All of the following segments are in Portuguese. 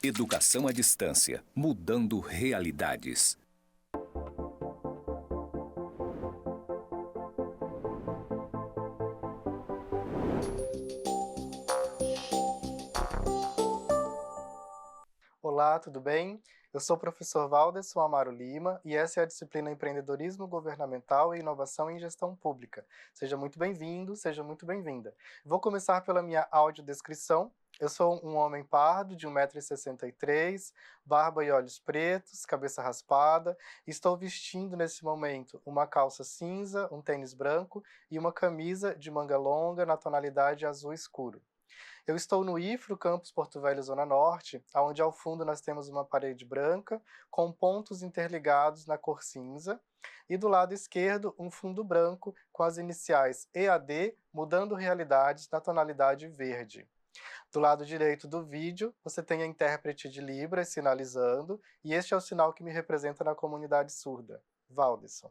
Educação à distância, mudando realidades. Olá, tudo bem? Eu sou o professor Valderson Amaro Lima e essa é a disciplina Empreendedorismo Governamental e Inovação em Gestão Pública. Seja muito bem-vindo, seja muito bem-vinda. Vou começar pela minha audiodescrição. Eu sou um homem pardo de 1,63 m, barba e olhos pretos, cabeça raspada. Estou vestindo nesse momento uma calça cinza, um tênis branco e uma camisa de manga longa na tonalidade azul escuro. Eu estou no IFRO, Campus Porto Velho, Zona Norte, onde ao fundo nós temos uma parede branca com pontos interligados na cor cinza e do lado esquerdo um fundo branco com as iniciais EAD, mudando realidades, na tonalidade verde. Do lado direito do vídeo, você tem a intérprete de Libras sinalizando, e este é o sinal que me representa na comunidade surda, Valderson.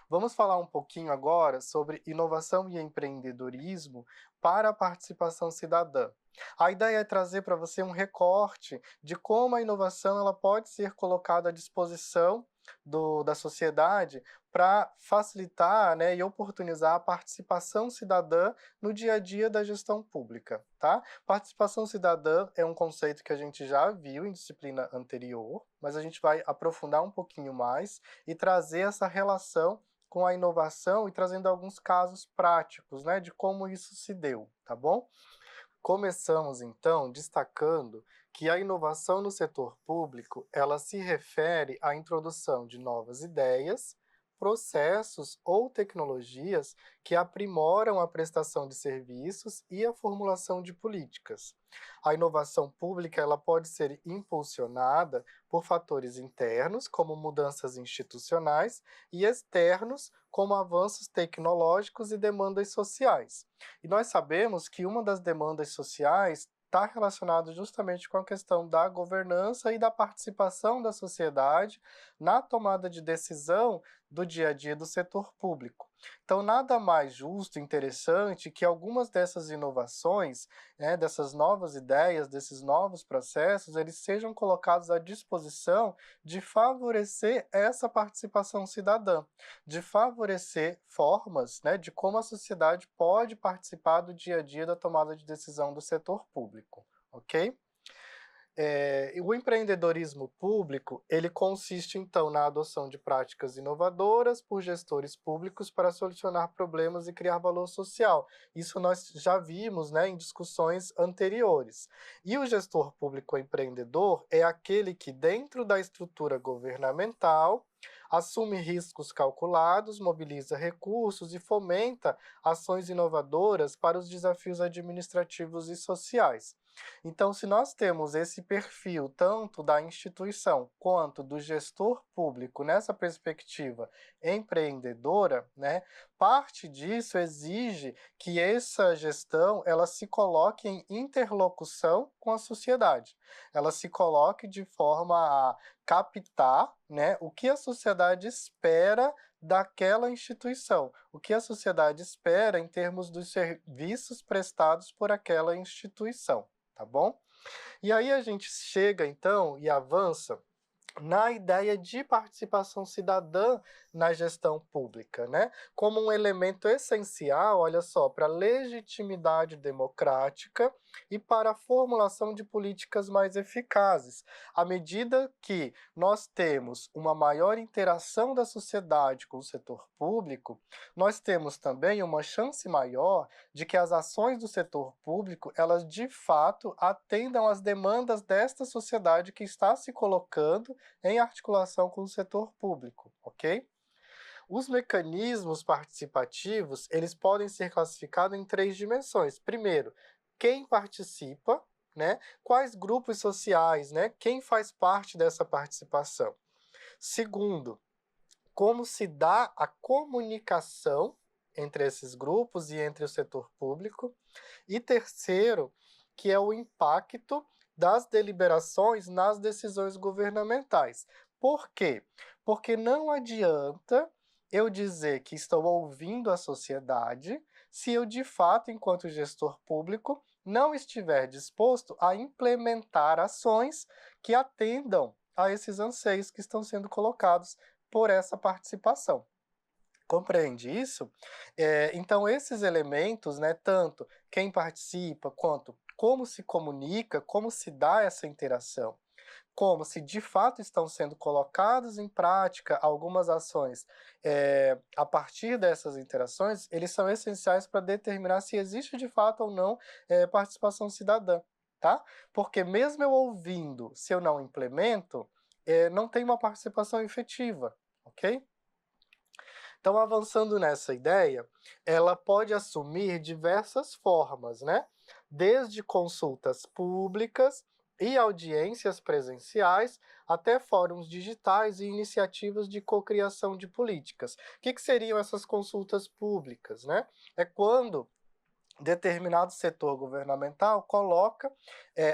Vamos falar um pouquinho agora sobre inovação e empreendedorismo para a participação cidadã. A ideia é trazer para você um recorte de como a inovação ela pode ser colocada à disposição da sociedade para facilitar, e oportunizar a participação cidadã no dia a dia da gestão pública, tá? Participação cidadã é um conceito que a gente já viu em disciplina anterior, mas a gente vai aprofundar um pouquinho mais e trazer essa relação com a inovação e trazendo alguns casos práticos, de como isso se deu, tá bom? Começamos, então, destacando que a inovação no setor público, ela se refere à introdução de novas ideias, processos ou tecnologias que aprimoram a prestação de serviços e a formulação de políticas. A inovação pública ela pode ser impulsionada por fatores internos, como mudanças institucionais, e externos, como avanços tecnológicos e demandas sociais. E nós sabemos que uma das demandas sociais está relacionado justamente com a questão da governança e da participação da sociedade na tomada de decisão do dia a dia do setor público. Então, nada mais justo e interessante que algumas dessas inovações, dessas novas ideias, desses novos processos, eles sejam colocados à disposição de favorecer essa participação cidadã, de favorecer formas, de como a sociedade pode participar do dia a dia da tomada de decisão do setor público, ok? O empreendedorismo público, ele consiste, então, na adoção de práticas inovadoras por gestores públicos para solucionar problemas e criar valor social. Isso nós já vimos, em discussões anteriores. E o gestor público empreendedor é aquele que, dentro da estrutura governamental, assume riscos calculados, mobiliza recursos e fomenta ações inovadoras para os desafios administrativos e sociais. Então, se nós temos esse perfil tanto da instituição quanto do gestor público nessa perspectiva empreendedora, parte disso exige que essa gestão ela se coloque em interlocução com a sociedade. Ela se coloque de forma a captar, o que a sociedade espera daquela instituição, o que a sociedade espera em termos dos serviços prestados por aquela instituição. Tá bom? E aí a gente chega, então, e avança na ideia de participação cidadã na gestão pública, como um elemento essencial, olha só, para a legitimidade democrática e para a formulação de políticas mais eficazes. À medida que nós temos uma maior interação da sociedade com o setor público, nós temos também uma chance maior de que as ações do setor público, elas de fato atendam às demandas desta sociedade que está se colocando em articulação com o setor público, ok? Os mecanismos participativos, eles podem ser classificados em 3 dimensões. Primeiro, quem participa, quais grupos sociais, quem faz parte dessa participação. Segundo, como se dá a comunicação entre esses grupos e entre o setor público. E terceiro, que é o impacto das deliberações nas decisões governamentais. Por quê? Porque não adianta eu dizer que estou ouvindo a sociedade se eu, de fato, enquanto gestor público, não estiver disposto a implementar ações que atendam a esses anseios que estão sendo colocados por essa participação. Compreende isso? Então esses elementos, né, tanto quem participa quanto como se comunica, como se dá essa interação, como se de fato estão sendo colocadas em prática algumas ações a partir dessas interações, eles são essenciais para determinar se existe de fato ou não participação cidadã, tá? Porque mesmo eu ouvindo, se eu não implemento, não tem uma participação efetiva, ok? Então, avançando nessa ideia, ela pode assumir diversas formas, né? Desde consultas públicas e audiências presenciais, até fóruns digitais e iniciativas de cocriação de políticas. O que seriam essas consultas públicas, né? É quando determinado setor governamental coloca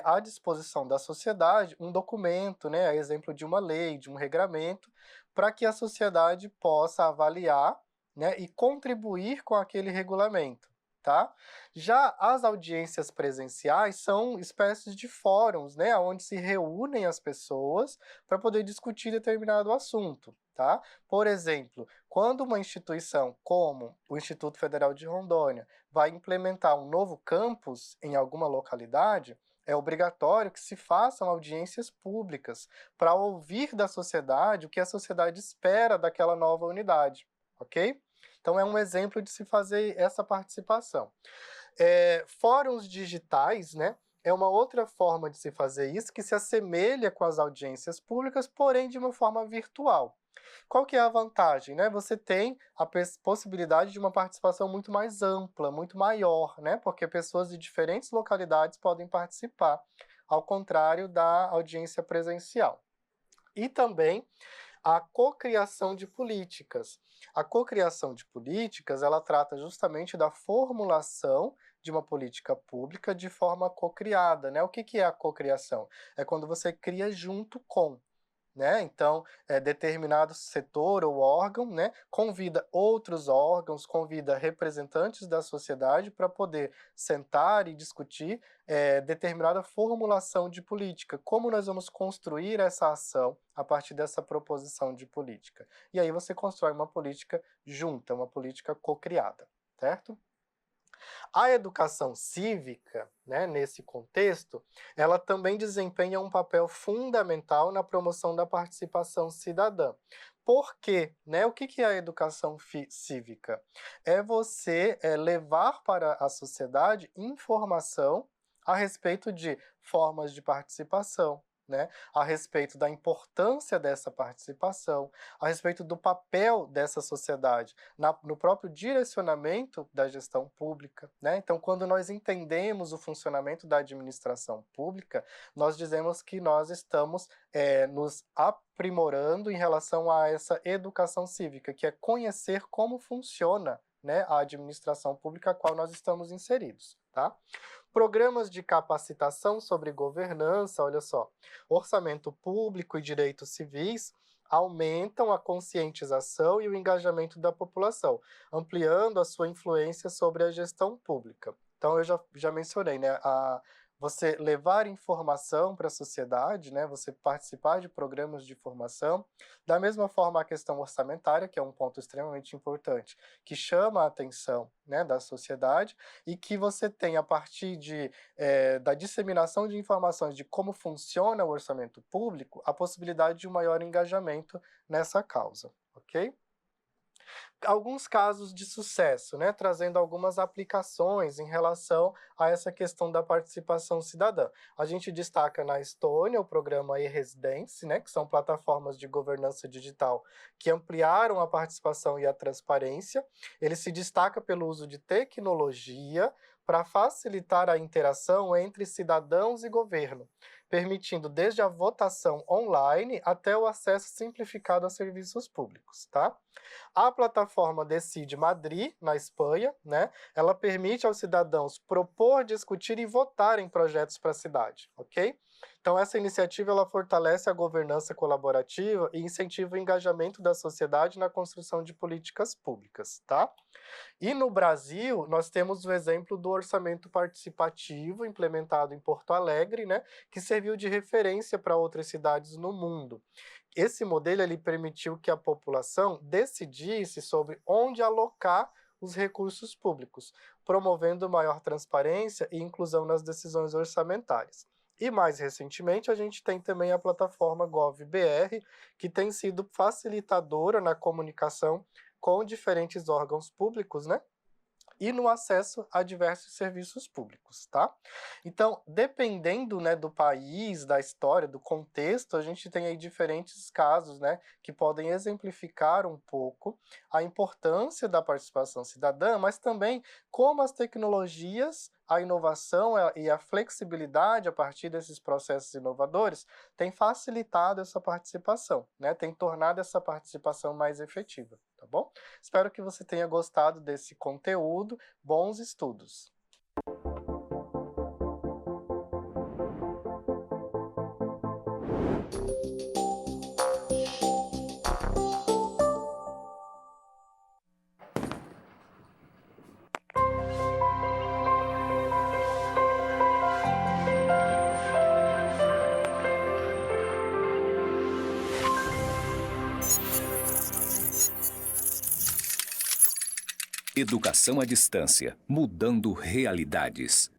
à disposição da sociedade um documento, né, a exemplo de uma lei, de um regramento, para que a sociedade possa avaliar, né, e contribuir com aquele regulamento. Tá? Já as audiências presenciais são espécies de fóruns, né, onde se reúnem as pessoas para poder discutir determinado assunto. Tá? Por exemplo, quando uma instituição como o Instituto Federal de Rondônia vai implementar um novo campus em alguma localidade, é obrigatório que se façam audiências públicas para ouvir da sociedade o que a sociedade espera daquela nova unidade, ok? Então é um exemplo de se fazer essa participação. Fóruns digitais, né? É uma outra forma de se fazer isso que se assemelha com as audiências públicas, porém de uma forma virtual. Qual que é a vantagem, né? Você tem a possibilidade de uma participação muito mais ampla, muito maior, né? Porque pessoas de diferentes localidades podem participar, ao contrário da audiência presencial. E também a cocriação de políticas. A cocriação de políticas, ela trata justamente da formulação de uma política pública de forma cocriada, né? O que é a cocriação? É quando você cria junto com, né? Então, determinado setor ou órgão, né, convida outros órgãos, convida representantes da sociedade para poder sentar e discutir determinada formulação de política. Como nós vamos construir essa ação a partir dessa proposição de política? E aí você constrói uma política junta, uma política cocriada, certo? A educação cívica, né, nesse contexto, ela também desempenha um papel fundamental na promoção da participação cidadã. Por quê? Né? O que é a educação cívica? É você levar para a sociedade informação a respeito de formas de participação, né? A respeito da importância dessa participação, a respeito do papel dessa sociedade no próprio direcionamento da gestão pública, né? Então, quando nós entendemos o funcionamento da administração pública, nós dizemos que nós estamos nos aprimorando em relação a essa educação cívica, que é conhecer como funciona, né, a administração pública a qual nós estamos inseridos, tá? Programas de capacitação sobre governança, olha só, orçamento público e direitos civis aumentam a conscientização e o engajamento da população, ampliando a sua influência sobre a gestão pública. Então, eu já mencionei, né, você levar informação para a sociedade, né, você participar de programas de formação, da mesma forma a questão orçamentária, que é um ponto extremamente importante, que chama a atenção, né, da sociedade, e que você tem, a partir da disseminação de informações de como funciona o orçamento público, a possibilidade de um maior engajamento nessa causa, ok? Alguns casos de sucesso, né, trazendo algumas aplicações em relação a essa questão da participação cidadã. A gente destaca na Estônia o programa e-Residência, né, que são plataformas de governança digital que ampliaram a participação e a transparência. Ele se destaca pelo uso de tecnologia para facilitar a interação entre cidadãos e governo, permitindo desde a votação online até o acesso simplificado a serviços públicos, tá? A plataforma Decide Madrid, na Espanha, né, ela permite aos cidadãos propor, discutir e votar em projetos para a cidade, ok? Então essa iniciativa ela fortalece a governança colaborativa e incentiva o engajamento da sociedade na construção de políticas públicas, tá? E no Brasil, nós temos o exemplo do orçamento participativo implementado em Porto Alegre, né, que serviu de referência para outras cidades no mundo. Esse modelo ele permitiu que a população decidisse sobre onde alocar os recursos públicos, promovendo maior transparência e inclusão nas decisões orçamentárias. E mais recentemente, a gente tem também a plataforma GovBR, que tem sido facilitadora na comunicação com diferentes órgãos públicos, né? E no acesso a diversos serviços públicos, tá? Então, dependendo, né, do país, da história, do contexto, a gente tem aí diferentes casos, né, que podem exemplificar um pouco a importância da participação cidadã, mas também como as tecnologias, a inovação e a flexibilidade a partir desses processos inovadores têm facilitado essa participação, né, tem tornado essa participação mais efetiva, tá bom? Espero que você tenha gostado desse conteúdo. Bons estudos! Educação à distância, mudando realidades.